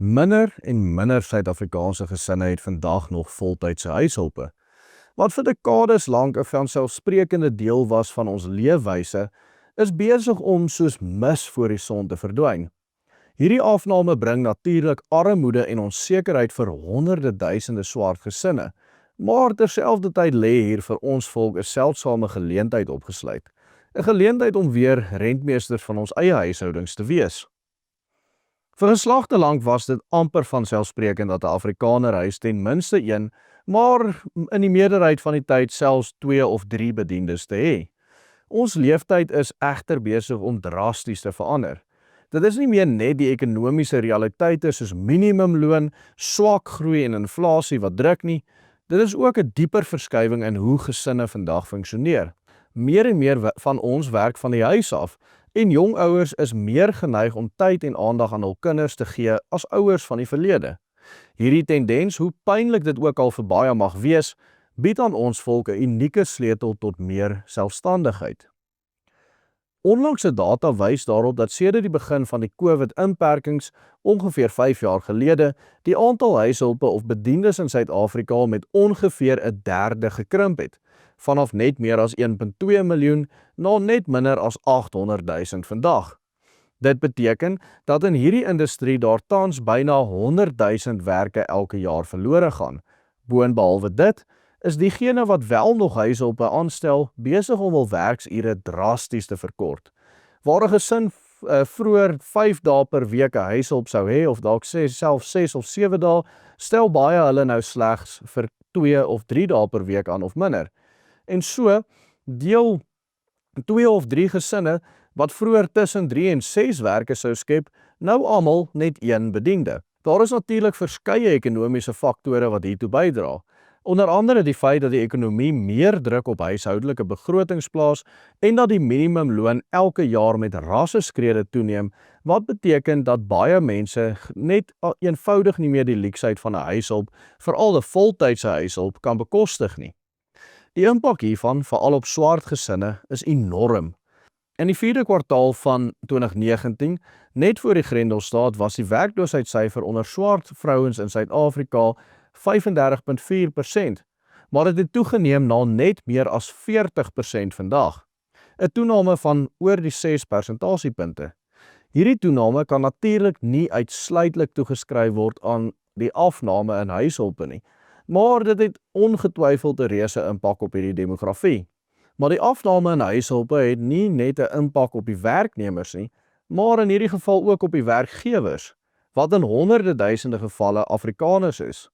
Minder en minder Suid-Afrikaanse gesinne het vandag nog voltydse huishulpe. Wat vir dekades lank 'n vanselfsprekende deel was van ons leefwyse, is besig om soos mis voor die son te verdwyn. Hierdie afname bring natuurlik armoede en onsekerheid vir honderde duisende swart gesinne, maar terselfdertyd lê hier vir ons volk 'n seldsame geleentheid opgesluit. 'n Geleentheid om weer rentmeesters van ons eie huishoudings te wees. Vir geslagte lank was dit amper vanselfsprekend dat 'n Afrikaner huis ten minste een, maar in die meerderheid van die tyd selfs 2 of 3 bedienis te hê. Ons leeftyd is egter besig om drasties te verander. Dit is nie meer net die ekonomiese realiteite soos minimumloon, swak groei en inflasie wat druk nie. Dit is ook 'n dieper verskywing in hoe gesinne vandag funksioneer. Meer en meer van ons werk van die huis af, en jong ouers is meer geneig om tyd en aandag aan hul kinders te gee as ouers van die verlede. Hierdie tendens, hoe pynlik dit ook al vir baie mag wees, bied aan ons volk 'n unieke sleutel tot meer selfstandigheid. Onlangse data wys daarop dat sedert die begin van die COVID-inperkings ongeveer 5 jaar gelede, die aantal huishulpe of bedienis in Suid-Afrika met ongeveer 1/3 gekrimp het, vanaf net meer as 1.2 miljoen na net minder as 800.000 vandag. Dit beteken dat in hierdie industrie daar tans byna 100.000 werke elke jaar verlore gaan. Boonbehalwe dit, is diegene wat wel nog huishulpe aanstel, besig om hul werksure drasties te verkort. Waar 'n gesin vroeër 5 dae per week 'n huishulp sou hê, of dalk self 6 of 7 dae, stel baie hulle nou slegs vir 2 of 3 dae per week aan of minder. En so deel 2 of 3 gesinne wat vroeër tussen 3 en 6 werke sou skep, nou almal net 1 bediende. Daar is natuurlik verskeie ekonomiese faktore wat hiertoe bydra. Onder andere die feit dat die ekonomie meer druk op huishoudelike begrotings plaas en dat die minimumloon elke jaar met rasseskrede toeneem, wat beteken dat baie mense net eenvoudig nie meer die luksheid van 'n huishulp, veral 'n voltydse huishulp, kan bekostig nie. Die impak hiervan, veral op swart gesinne, is enorm. In die 4de kwartaal van 2019, net voor die Grendelstaat, was die werkloosheidssyfer onder swart vrouens in Suid-Afrika 35.4%, maar dit het toegeneem na net meer as 40% vandag, 'n toename van oor die 6 persentasiepunte. Hierdie toename kan natuurlik nie uitsluitlik toegeskryf word aan die afname in huishulpe nie, maar dit het ongetwyfeld 'n reuse impak op hierdie demografie. Maar die afname in huishulpe het nie net 'n impak op die werknemers nie, maar in hierdie geval ook op die werkgewers, wat in honderde duisende gevalle Afrikaners is.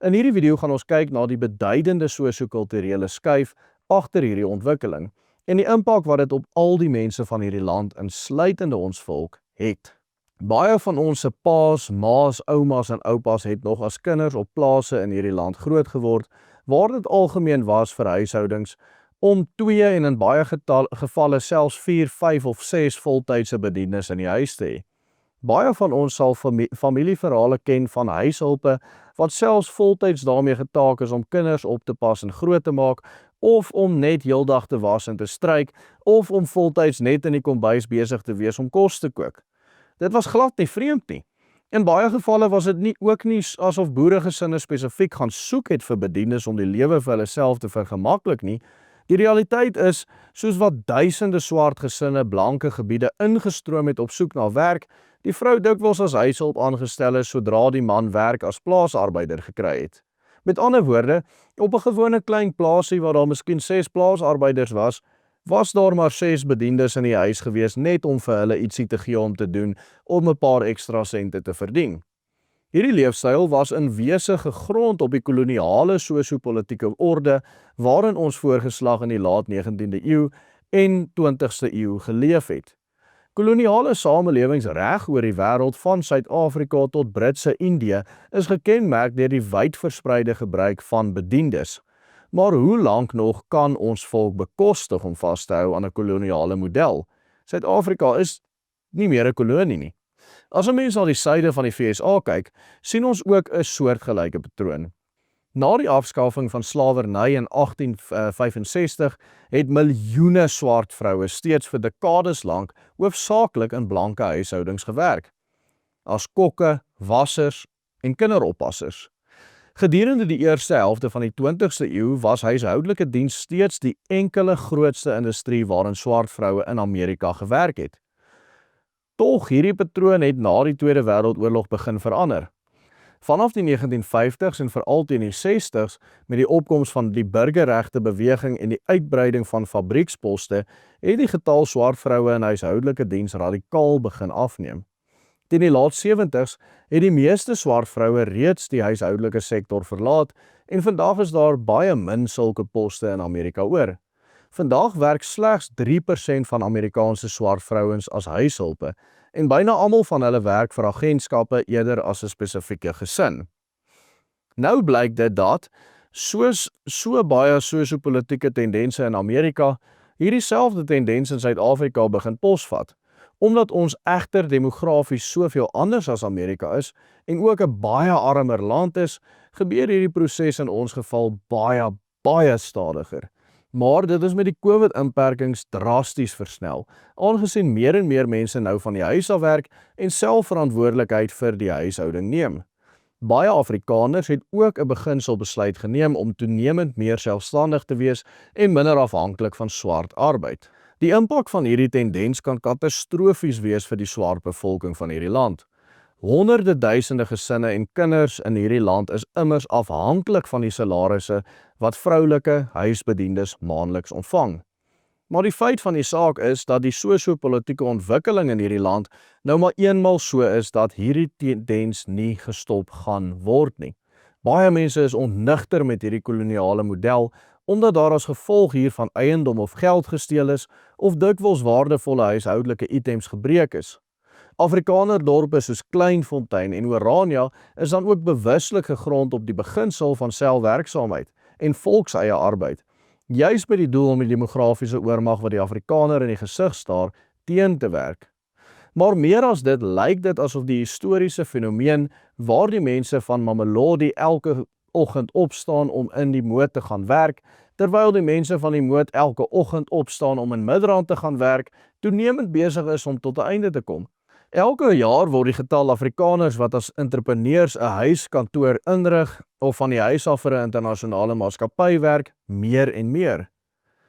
In hierdie video gaan ons kyk na die beduidende sosio-kulturele skuif agter hierdie ontwikkeling en die impak wat dit op al die mense van hierdie land, insluitende ons volk, het. Baie van ons se paas, maas, oumas en oupas het nog as kinders op plase in hierdie land groot geword, waar dit algemeen was vir huishoudings om 2 en in baie gevalle selfs 4, 5 of 6 voltydse bedienis in die huis te hê. Baie van ons sal familieverhale ken van huishulpe wat selfs voltyds daarmee getaak is om kinders op te pas en groot te maak, of om net heeldag te was en te stryk, of om voltyds net in die kombuis besig te wees om kos te kook. Dit was glad nie vreemd nie. In baie gevalle was dit ook nie asof boeregesinne spesifiek gaan soek het vir bedienis om die lewe vir hulle self te vergemaklik nie. Die realiteit is, soos wat duisende swart gesinne blanke gebiede ingestroom het op soek na werk, die vrou dikwels as huishulp aangestel is sodra die man werk as plaasarbeider gekry het. Met ander woorde, op 'n gewone klein plaasie waar daar miskien 6 plaasarbeiders was daar maar 6 bedienis in die huis gewees net om vir hulle ietsie te gee om te doen, om 'n paar ekstra sente te verdien. Hierdie leefstyl was in wese gegrond op die koloniale sosio-politieke orde waarin ons voorgeslag in die laat 19de eeu en 20ste eeu geleef het. Koloniale samelewings reg oor die wêreld van Suid-Afrika tot Britse Indië is gekenmerk deur die wydverspreide gebruik van bediendes. Maar hoe lank nog kan ons volk bekostig om vas te hou aan 'n koloniale model? Suid-Afrika is nie meer 'n kolonie nie. As 'n mens na die suide van die VSA kyk, sien ons ook 'n soortgelyke patroon. Na die afskaffing van slawerny in 1865 het miljoene swart vroue steeds vir dekades lank hoofsaaklik in blanke huishoudings gewerk. as kokke, wassers en kinderoppassers. Gedurende die eerste helfte van die 20ste eeu was huishoudelike diens steeds die enkele grootste industrie waarin swart vroue in Amerika gewerk het. Tog hierdie patroon het na die Tweede Wêreldoorlog begin verander. Vanaf die 1950s en veral teen die 60s met die opkoms van die burgerregte beweging en die uitbreiding van fabrieksposte, het die getal swart vroue in huishoudelike diens radikaal begin afneem. Teen die laat 70s het die meeste swart vroue reeds die huishoudelike sektor verlaat en vandag is daar baie min sulke poste in Amerika oor. Vandag werk slegs 3% van Amerikaanse swart vrouens as huishulpe en byna almal van hulle werk vir agentskappe eerder as 'n spesifieke gesin. Nou blyk dit dat, soos so baie sosio-politieke tendense in Amerika, hierdie selfde tendens in Suid-Afrika begin posvat. Omdat ons egter demografies soveel anders as Amerika is en ook 'n baie armer land is, gebeur hierdie proses in ons geval baie stadiger. Maar dit is met die COVID-inperkings drasties versnel, aangesien meer en meer mense nou van die huis af werk en selfverantwoordelikheid vir die huishouding neem. Baie Afrikaners het ook 'n beginselbesluit geneem om toenemend meer selfstandig te wees en minder afhanklik van swart arbeid. Die impak van hierdie tendens kan katastrofies wees vir die swart bevolking van hierdie land. Honderde duisende gesinne en kinders in hierdie land is immers afhanklik van die salarisse wat vroulike huisbediendes maandeliks ontvang. Maar die feit van die saak is dat die sosio-politieke ontwikkeling in hierdie land nou maar eenmal so is dat hierdie tendens nie gestop gaan word nie. Baie mense is ontnigter met hierdie koloniale model omdat daar as gevolg hiervan eiendom of geld gesteel is of dikwels waardevolle huishoudelike items gebreek is. Afrikaner dorpe soos Kleinfontein en Orania is dan ook bewuslik gegrond op die beginsel van selfwerksaamheid en volkseie arbeid, juis by die doel om die demografiese oormag wat die Afrikaner in die gesig staar teen te werk. Maar meer as dit lyk dit asof die historiese fenomeen waar die mense van Mamelodi elke oggend opstaan om in die moot te gaan werk, terwyl die mense van die moot elke oggend opstaan om in Midrand te gaan werk, toenemend besig is om tot 'n einde te kom. Elke jaar word die getal Afrikaners wat as entrepreneurs 'n huiskantoor inrig of van die huis af vir 'n internasionale maatskappy werk, meer en meer.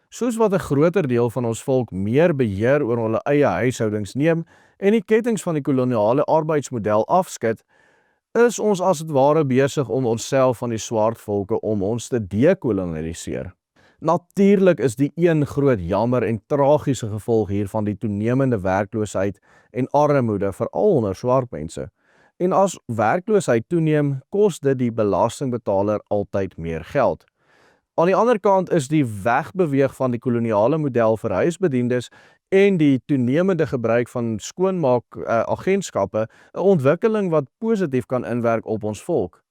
Soos wat 'n groter deel van ons volk meer beheer oor hulle eie huishoudings neem en die kettinge van die koloniale arbeidsmodel afskud, is ons as het ware besig om onsself van die swart volke om ons te dekolonialiseer. Natuurlik is die een groot jammer en tragiese gevolg hiervan die toenemende werkloosheid en armoede veral onder swart mense. En as werkloosheid toeneem, kos dit die belastingbetaler altyd meer geld. Aan die ander kant is die wegbeweeg van die koloniale model vir huisbediendes en die toenemende gebruik van skoonmaak agentskappe 'n ontwikkeling wat positief kan inwerk op ons volk.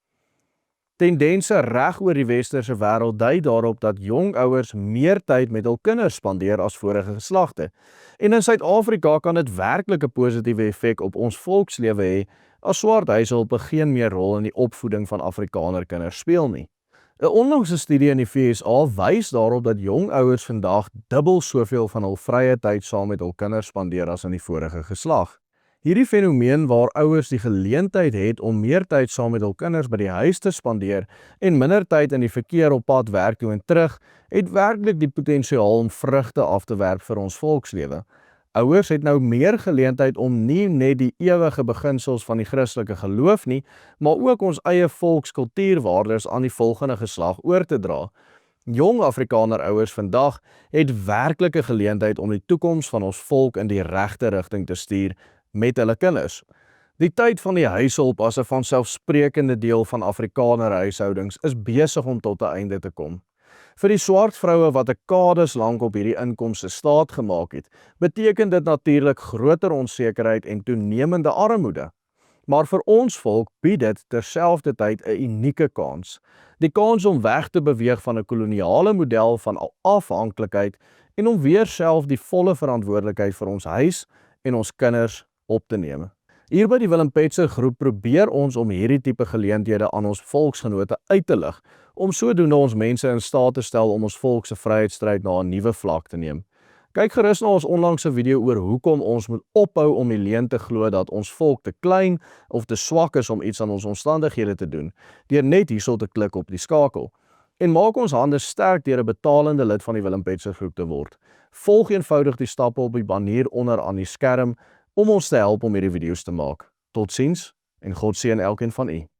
Tendense reg oor die westerse wêreld dui daarop dat jong ouers meer tyd met hul kinders spandeer as vorige geslagte. En in Suid-Afrika kan dit werklik 'n positiewe effek op ons volkslewe hê as swart huishulpe geen meer rol in die opvoeding van Afrikaner kinders speel nie. 'n Onlangse studie in die VSA wys daarop dat jong ouers vandag dubbel soveel van hul vrye tyd saam met hul kinders spandeer as in die vorige geslag. Hierdie fenomeen waar ouers die geleentheid het om meer tyd saam met hul kinders by die huis te spandeer en minder tyd in die verkeer op pad werk toe en terug, het werklik die potensiaal om vrugte af te werp vir ons volkslewe. Ouers het nou meer geleentheid om nie net die ewige beginsels van die Christelike geloof nie, maar ook ons eie volkskultuurwaardes aan die volgende geslag oor te dra. Jong Afrikaner ouers vandag het werklike geleentheid om die toekoms van ons volk in die regte rigting te stuur met hulle kinders. Die tyd van die huishulp as 'n vanselfsprekende deel van Afrikaner huishoudings is besig om tot 'n einde te kom. Vir die swart vroue wat 'n dekades lank op hierdie inkomste staat gemaak het, beteken dit natuurlik groter onsekerheid en toenemende armoede. Maar vir ons volk bied dit terselfdertyd 'n unieke kans. Die kans om weg te beweeg van 'n koloniale model van afhanklikheid en om weer self die volle verantwoordelikheid vir ons huis en ons kinders op te neem. Hier by die Willem Petscher groep probeer ons om hierdie tipe geleenthede aan ons volksgenote uit te lig, om sodoende ons mense in staat te stel om ons volk se vryheidsstryd na 'n nuwe vlak te neem. Kyk gerus na ons onlangse video oor hoekom ons moet ophou om die leuen te glo dat ons volk te klein of te swak is om iets aan ons omstandighede te doen, deur net hierso te klik op die skakel. En maak ons hande sterk deur 'n betalende lid van die Willem Petzer groep te word. Volg eenvoudig die stappe op die banner onder aan die skerm om ons te help om hierdie video's te maak. Totsiens en God seën elkeen van u.